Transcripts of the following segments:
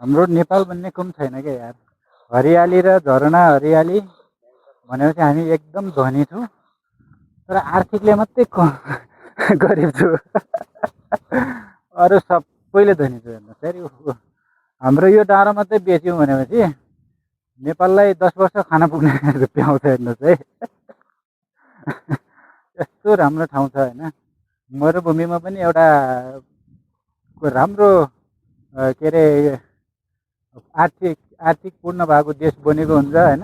हाम्रो नेपाल भन्ने कम छैन क्या यार। हरियाली र झरना हरियाली भनेपछि हामी एकदम धनी छौँ, तर आर्थिकले मात्रै गरिब छु। अरू सबैले धनी छु हेर्नुहोस् फेरि। हाम्रो यो डाँडो मात्रै बेच्यौँ भनेपछि नेपाललाई 10 वर्ष खाना पुग्ने रुपियाँ आउँछ हेर्नुहोस् है। यस्तो राम्रो ठाउँ छ होइन। मरुभूमिमा पनि एउटा राम्रो के अरे आर्थिक पूर्ण भएको देश बनेको हुन्छ होइन।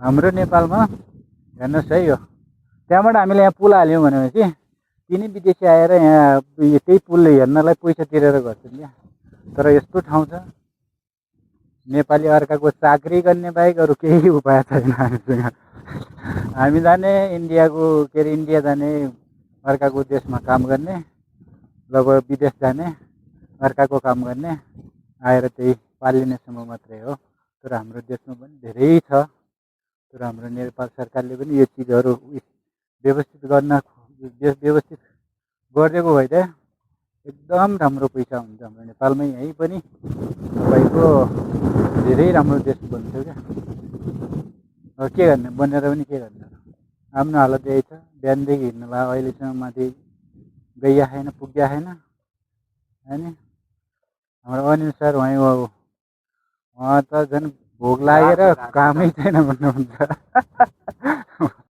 हाम्रो नेपालमा हेर्नुहोस् है, यो त्यहाँबाट हामीले यहाँ पुल हाल्यौँ भनेपछि तिनी विदेशी आएर यहाँ त्यही पुल हेर्नलाई पैसा तिरेर गर्छन् क्या। तर यस्तो ठाउँ छ, नेपाली अर्काको चाकरी गर्ने बाहेक अरू केही उपाय छैन हामीसँग। हामी जाने इन्डियाको के अरे इन्डिया जाने, अर्काको देशमा काम गर्ने, लगभग विदेश जाने, अर्काको काम गर्ने, आएर त्यही पालिनेसम्म मात्रै हो। तर हाम्रो देशमा पनि धेरै छ। तर हाम्रो नेपाल सरकारले पनि यो चिजहरू व्यवस्थित व्यवस्थित गरिदिएको भए त एकदम राम्रो पैसा हुन्छ हाम्रो नेपालमै। यहीँ पनि तपाईँको धेरै राम्रो देश बन्थ्यो क्या। अब के गर्ने, बनेर पनि के गर्ने। आफ्नो हालत यही छ। बिहानदेखि हिँड्नु भयो, अहिलेसम्म माथि गइया छैन, पुग्या छैन होइन। हाम्रो अनिल सर उहाँ त झन् भोक लागेर कामै छैन भन्नुहुन्छ।